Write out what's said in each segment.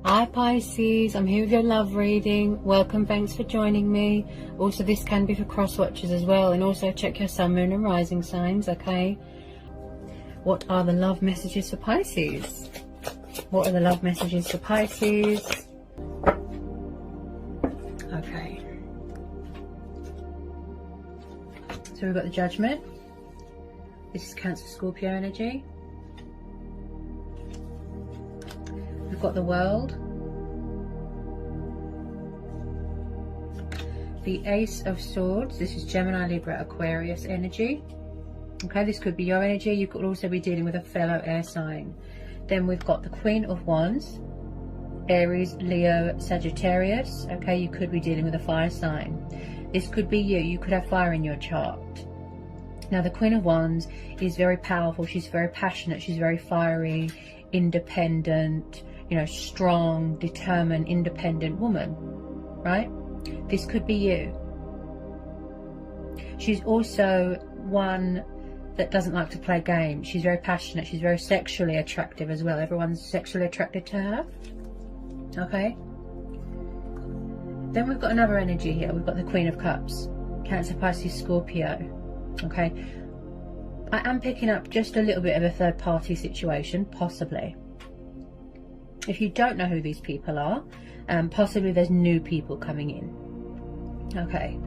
Hi Pisces, I'm here with your love reading. Welcome, thanks for joining me. Also, this can be for cross watchers as well, and also check your sun, moon and rising signs, okay? What are the love messages for Pisces? What are the love messages for Pisces? Okay. So we've got the Judgment. This is Cancer, Scorpio energy. We've got the World, the Ace of Swords. This is Gemini, Libra, Aquarius energy. Okay, this could be your energy. You could also be dealing with a fellow air sign. Then we've got the Queen of Wands, Aries, Leo, Sagittarius. Okay, you could be dealing with a fire sign. This could be you. You could have fire in your chart. Now, the Queen of Wands is very powerful. She's very passionate. She's very fiery, independent, you know, strong, determined, independent woman, right? This could be you. She's also one that doesn't like to play games. She's very passionate. She's very sexually attractive as well. Everyone's sexually attracted to her. Okay. Then we've got another energy here. We've got the Queen of Cups, Cancer, Pisces, Scorpio. Okay. I am picking up just a little bit of a third party situation, possibly. If you don't know who these people are, possibly there's new people coming in. Okay.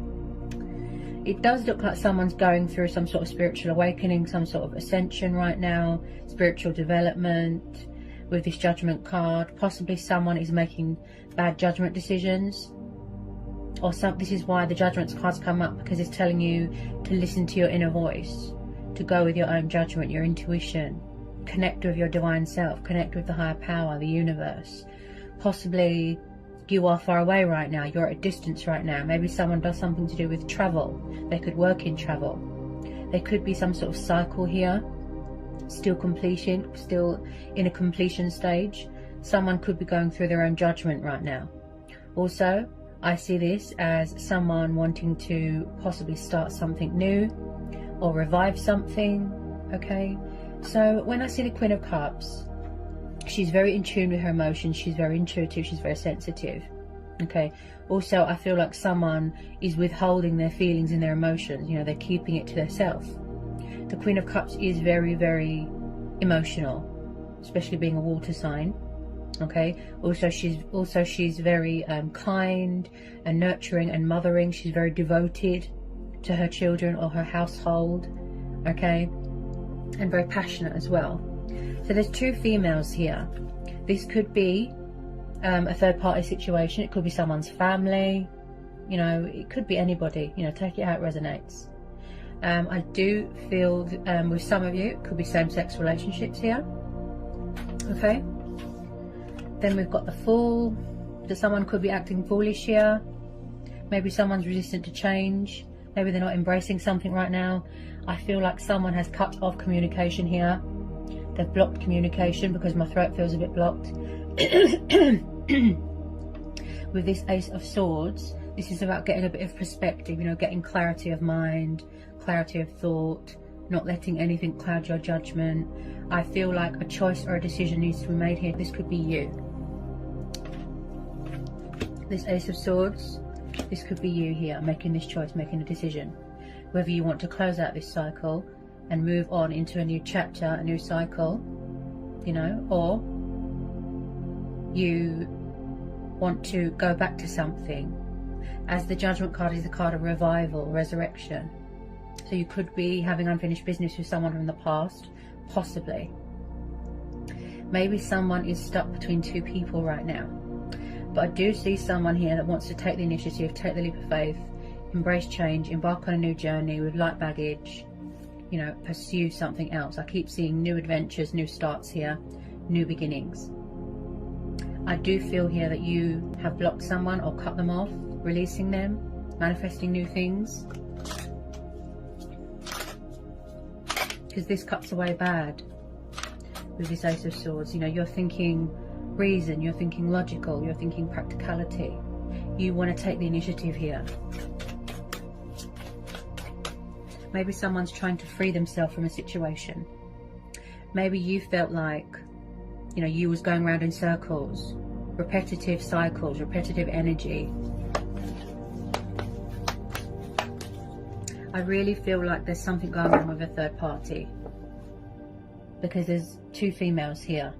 It does look like someone's going through some sort of spiritual awakening, some sort of ascension right now, spiritual development with this Judgment card. Possibly someone is making bad judgment decisions. Or this is why the Judgment cards come up, because it's telling you to listen to your inner voice, to go with your own judgment, your intuition. Connect with your divine self, connect with the higher power, the universe. Possibly you are far away right now, you're at a distance right now. Maybe someone does something to do with travel. They could work in travel. There could be some sort of cycle here, still in a completion stage. Someone could be going through their own judgment right now. Also, I see this as someone wanting to possibly start something new or revive something, okay? So when I see the Queen of Cups, she's very in tune with her emotions. She's very intuitive. She's very sensitive. Okay. Also, I feel like someone is withholding their feelings and their emotions. You know, they're keeping it to themselves. The Queen of Cups is very, very emotional, especially being a water sign. Okay. Also, she's very kind and nurturing and mothering. She's very devoted to her children or her household. Okay. And very passionate as well. So there's two females here. This could be a third party situation. It could be someone's family. You know, it could be anybody. You know, take it how it resonates. I do feel with some of you, it could be same-sex relationships here. Okay. Then we've got the Fool. So someone could be acting foolish here. Maybe someone's resistant to change. Maybe they're not embracing something right now. I feel like someone has cut off communication here. They've blocked communication, because my throat feels a bit blocked. With this Ace of Swords, this is about getting a bit of perspective, you know, getting clarity of mind, clarity of thought, not letting anything cloud your judgment. I feel like a choice or a decision needs to be made here. This could be you. This Ace of Swords, this could be you here, making this choice, making a decision. Whether you want to close out this cycle and move on into a new chapter, a new cycle, you know, or you want to go back to something. As the Judgment card is a card of revival, resurrection. So you could be having unfinished business with someone from the past, possibly. Maybe someone is stuck between two people right now. But I do see someone here that wants to take the initiative, take the leap of faith, embrace change, embark on a new journey with light baggage, you know, pursue something else. I keep seeing new adventures, new starts here, new beginnings. I do feel here that you have blocked someone or cut them off, releasing them, manifesting new things. Because this cuts away bad with this Ace of Swords. You know, you're thinking reason, you're thinking logical, you're thinking practicality. You want to take the initiative here. Maybe someone's trying to free themselves from a situation. Maybe you felt like, you know, you was going around in circles repetitive cycles, repetitive energy. I really feel like there's something going on with a third party, because there's two females here.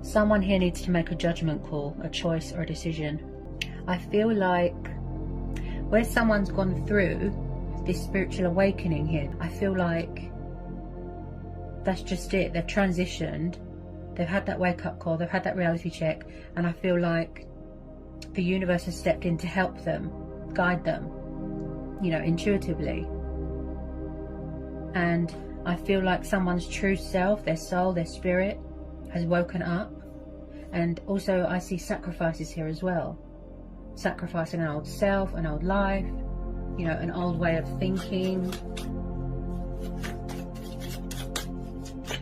Someone here needs to make a judgment call, a choice or a decision. I feel like where someone's gone through this spiritual awakening here, I feel like that's just it. They've transitioned, they've had that wake-up call, they've had that reality check, and I feel like the universe has stepped in to help them, guide them, you know, intuitively. And I feel like someone's true self, their soul, their spirit has woken up. And also I see sacrifices here as well. Sacrificing an old self, an old life, you know, an old way of thinking.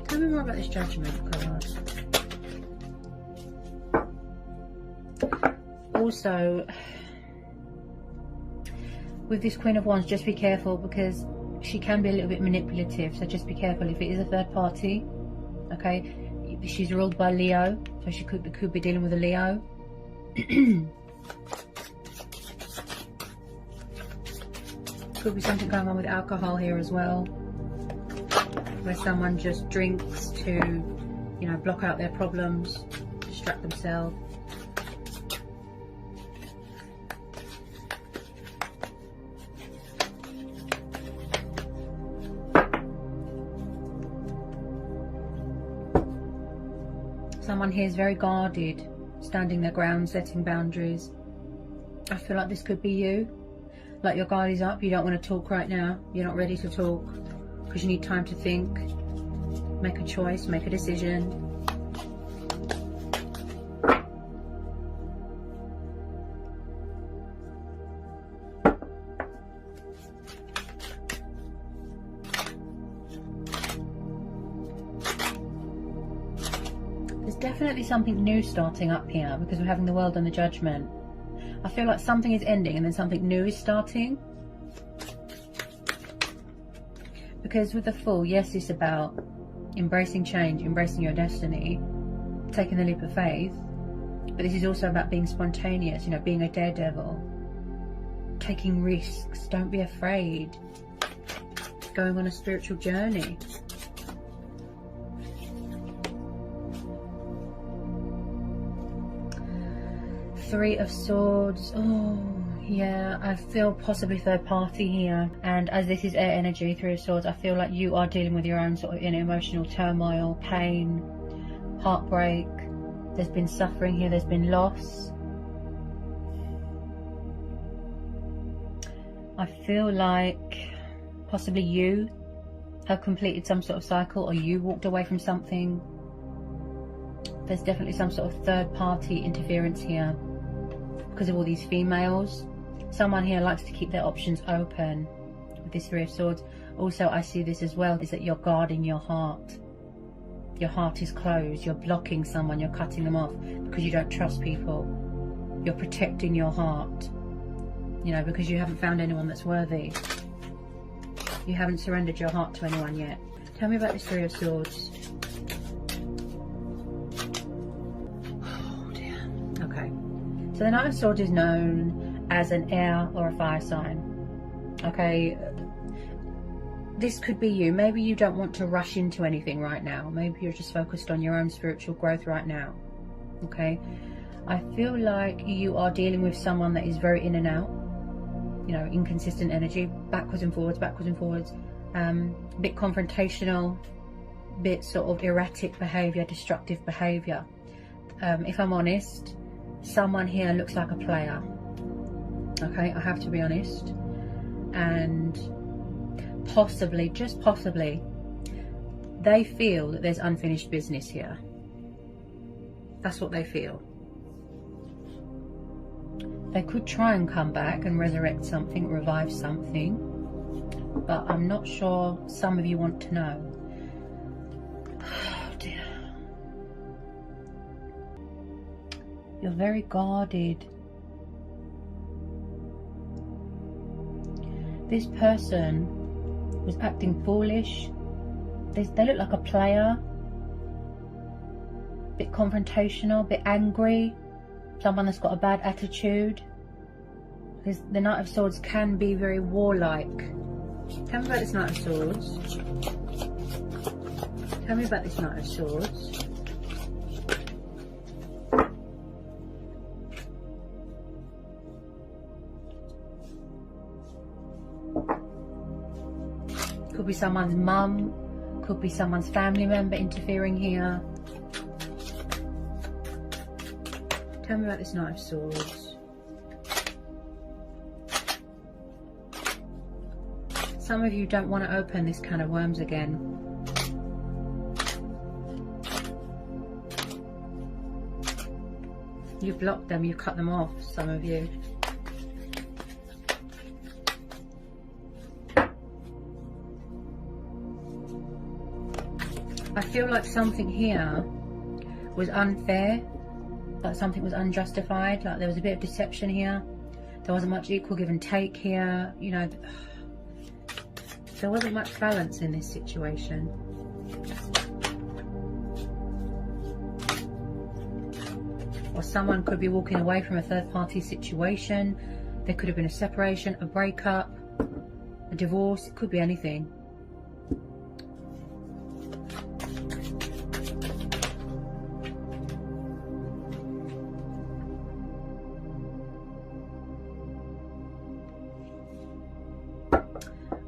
Tell me more about this Judgment card. Also, with this Queen of Wands, just be careful, because she can be a little bit manipulative, so just be careful if it is a third party. Okay, she's ruled by Leo, so she could be dealing with a Leo. Could be something going on with alcohol here as well, where someone just drinks to, you know, block out their problems, distract themselves. Someone here is very guarded, standing their ground, setting boundaries. I feel like this could be you. Like your guard is up, you don't want to talk right now. You're not ready to talk because you need time to think, make a choice, make a decision. There's definitely something new starting up here, because we're having the World and the Judgment. I feel like something is ending and then something new is starting. Because with the Fool, yes, it's about embracing change, embracing your destiny, taking the leap of faith. But this is also about being spontaneous, you know, being a daredevil, taking risks, don't be afraid, going on a spiritual journey. Three of Swords. Oh, yeah, I feel possibly third party here. And as this is air energy, Three of Swords, I feel like you are dealing with your own sort of inner emotional turmoil, pain, heartbreak. There's been suffering here, there's been loss. I feel like possibly you have completed some sort of cycle, or you walked away from something. There's definitely some sort of third party interference here because of all these females. Someone here likes to keep their options open with this Three of Swords. Also, I see this as well, is that you're guarding your heart. Your heart is closed. You're blocking someone. You're cutting them off because you don't trust people. You're protecting your heart, you know, because you haven't found anyone that's worthy. You haven't surrendered your heart to anyone yet. Tell me about this Three of Swords. Oh dear. Okay. So the Knight of Swords is known as an air or a fire sign. Okay. This could be you. Maybe you don't want to rush into anything right now. Maybe you're just focused on your own spiritual growth right now. Okay. I feel like you are dealing with someone that is very in and out. You know, inconsistent energy, backwards and forwards, a bit confrontational, bit sort of erratic behaviour, destructive behaviour. If I'm honest, someone here looks like a player. Okay, I have to be honest. And possibly, just possibly, they feel that there's unfinished business here. That's what they feel. They could try and come back and resurrect something, revive something, but I'm not sure some of you want to know. Oh dear. You're very guarded. This person was acting foolish. They look like a player. Bit confrontational, bit angry. Someone that's got a bad attitude. Because the Knight of Swords can be very warlike. Tell me about this Knight of Swords. Tell me about this Knight of Swords. Could be someone's mum, could be someone's family member interfering here. Tell me about this Knight of Swords. Some of you don't want to open this can of worms again. You've blocked them, you've cut them off, some of you. I feel like something here was unfair, like something was unjustified, like there was a bit of deception here. There wasn't much equal give and take here, you know. There wasn't much balance in this situation. Or someone could be walking away from a third party situation. There could have been a separation, a breakup, a divorce. It could be anything.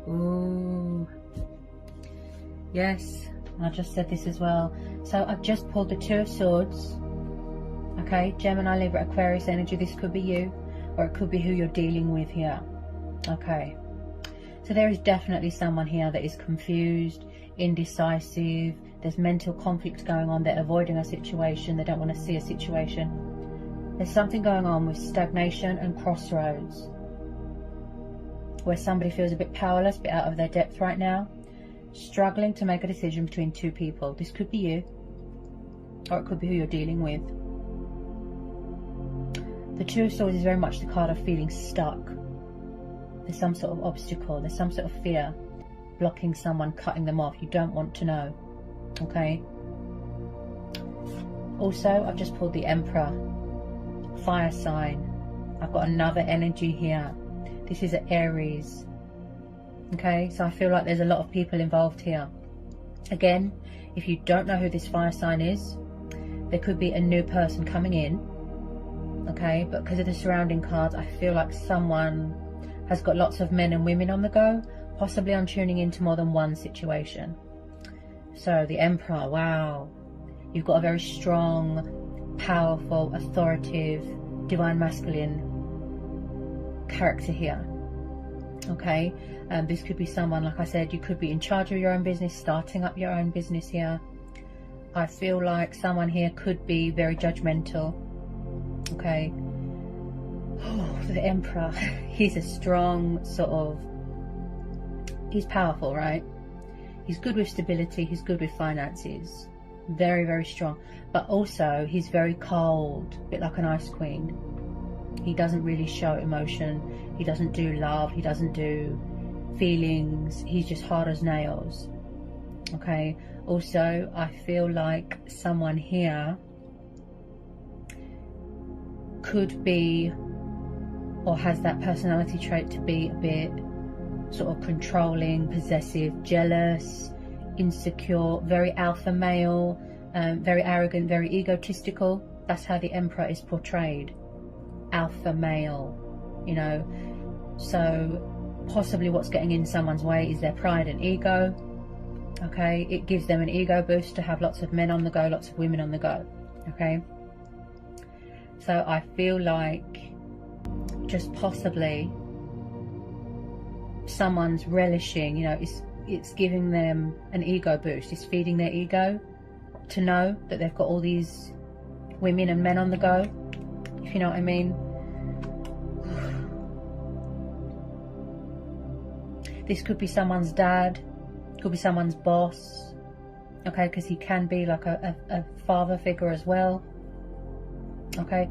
Ooh. Yes, I just said this as well. So I've just pulled the Two of Swords. Okay, Gemini, Libra, Aquarius energy. This could be you, or it could be who you're dealing with here. Okay, so there is definitely someone here that is confused, indecisive. There's mental conflict going on. They're avoiding a situation. They don't want to see a situation. There's something going on with stagnation and crossroads, where somebody feels a bit powerless, a bit out of their depth right now, struggling to make a decision between two people. This could be you, or it could be who you're dealing with. The Two of Swords is very much the card of feeling stuck. There's some sort of obstacle, there's some sort of fear blocking someone, cutting them off. You don't want to know. Okay. Also, I've just pulled the Emperor, fire sign. I've got another energy here. This is an Aries. Okay, so I feel like there's a lot of people involved here. Again, if you don't know who this fire sign is, there could be a new person coming in. Okay, but because of the surrounding cards, I feel like someone has got lots of men and women on the go. Possibly I'm tuning into more than one situation. So the Emperor, wow. You've got a very strong, powerful, authoritative, divine masculine character here. Okay, this could be someone, like I said, you could be in charge of your own business, starting up your own business here. I feel like someone here could be very judgmental. Okay. Oh, the Emperor. He's a strong sort of, he's powerful, right? He's good with stability, he's good with finances. Very, very strong. But also, he's very cold, a bit like an ice queen. He doesn't really show emotion. He doesn't do love. He doesn't do feelings. He's just hard as nails. Okay. Also, I feel like someone here could be, or has that personality trait to be a bit sort of controlling, possessive, jealous, insecure, very alpha male, very arrogant, very egotistical. That's how the Emperor is portrayed. Alpha male, you know. So possibly what's getting in someone's way is their pride and ego. Okay, it gives them an ego boost to have lots of men on the go, lots of women on the go. Okay, so I feel like just possibly someone's relishing, you know, it's giving them an ego boost. It's feeding their ego to know that they've got all these women and men on the go, if you know what I mean. This could be someone's dad, could be someone's boss, okay, because he can be like a father figure as well. Okay,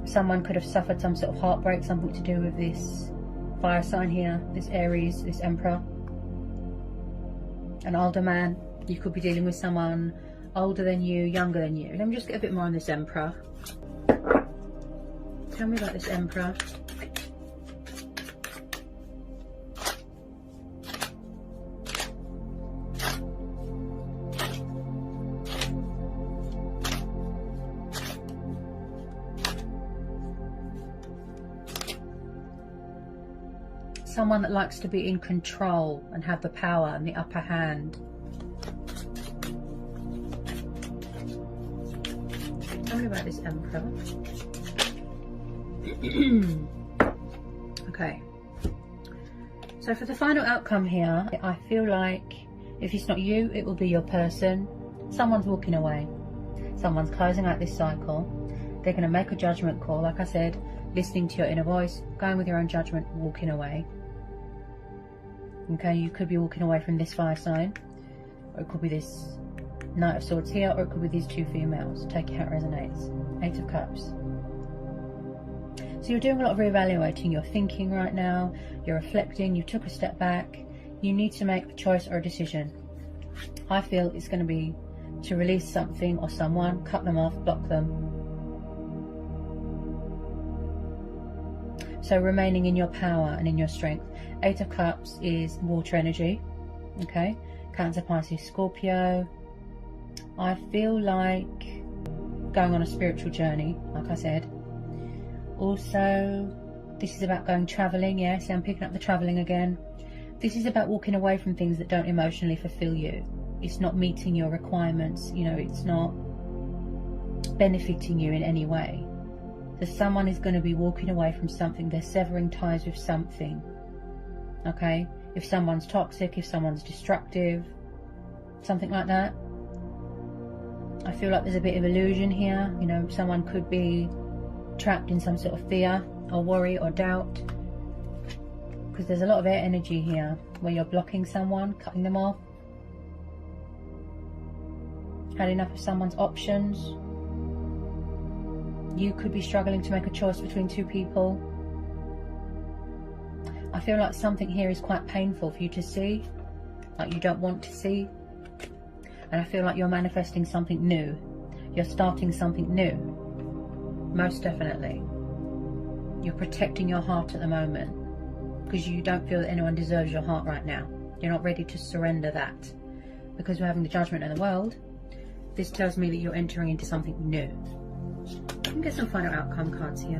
someone could have suffered some sort of heartbreak, something to do with this fire sign here, this Aries, this Emperor. an older man. You could be dealing with someone older than you, younger than you. Let me just get a bit more on this Emperor. Tell me about this Emperor. Someone that likes to be in control and have the power and the upper hand. Tell me about this Emperor. Okay. So for the final outcome here, I feel like if it's not you, it will be your person. Someone's walking away. Someone's closing out this cycle. They're going to make a judgment call. Like I said, listening to your inner voice, going with your own judgment, walking away. Okay, you could be walking away from this fire sign, or it could be this Knight of Swords here, or it could be these two females. Take it how it resonates. 8 of Cups. So you're doing a lot of reevaluating. You're thinking right now, you're reflecting, you took a step back, you need to make a choice or a decision. I feel it's going to be to release something or someone, cut them off, block them. So remaining in your power and in your strength. 8 of Cups is water energy. Okay, Cancer, Pisces, Scorpio. I feel like going on a spiritual journey, like I said. Also, this is about going travelling. Yes, I'm picking up the travelling again. This is about walking away from things that don't emotionally fulfill you. It's not meeting your requirements. You know, it's not benefiting you in any way. So someone is going to be walking away from something. They're severing ties with something. Okay? If someone's toxic, if someone's destructive, something like that. I feel like there's a bit of illusion here. You know, someone could be trapped in some sort of fear or worry or doubt. Because there's a lot of air energy here where you're blocking someone, cutting them off. Had enough of someone's options. You could be struggling to make a choice between two people. I feel like something here is quite painful for you to see, like you don't want to see. And I feel like you're manifesting something new. You're starting something new. Most definitely. You're protecting your heart at the moment because you don't feel that anyone deserves your heart right now. You're not ready to surrender that. Because we're having the judgment in the world, this tells me that you're entering into something new. I can get some final outcome cards here.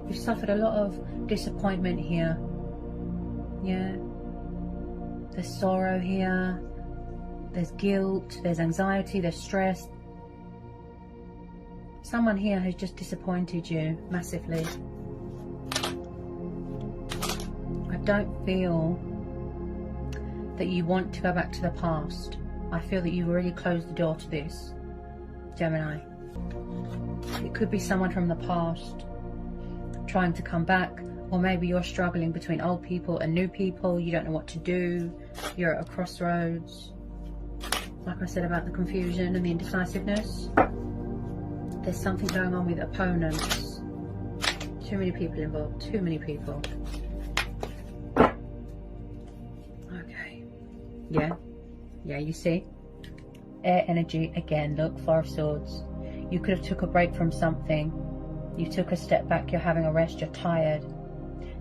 You've suffered a lot of disappointment here. Yeah. There's sorrow here. There's guilt. There's anxiety. There's stress. Someone here has just disappointed you massively. I don't feel that you want to go back to the past. I feel that you've already closed the door to this, Gemini. It could be someone from the past trying to come back, or maybe you're struggling between old people and new people. You don't know what to do. You're at a crossroads. Like I said about the confusion and the indecisiveness. There's something going on with opponents. Too many people involved. Too many people. Okay. Yeah. Yeah, you see? Air energy again. Look, Four of Swords. You could have took a break from something. You took a step back. You're having a rest. You're tired.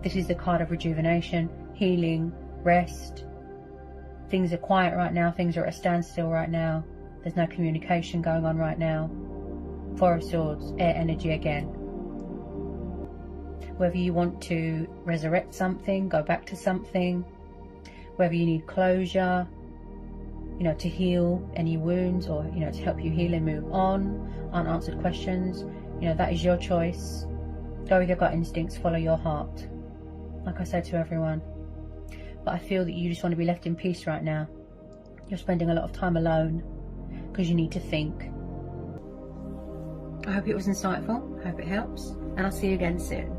This is the card of rejuvenation, healing, rest. Things are quiet right now. Things are at a standstill right now. There's no communication going on right now. Four of Swords, air energy again. Whether you want to resurrect something, go back to something, whether you need closure, you know, to heal any wounds, or, you know, to help you heal and move on, unanswered questions, you know, that is your choice. Go with your gut instincts, follow your heart. Like I said to everyone. But I feel that you just want to be left in peace right now. You're spending a lot of time alone because you need to think. I hope it was insightful. I hope it helps. And I'll see you again soon.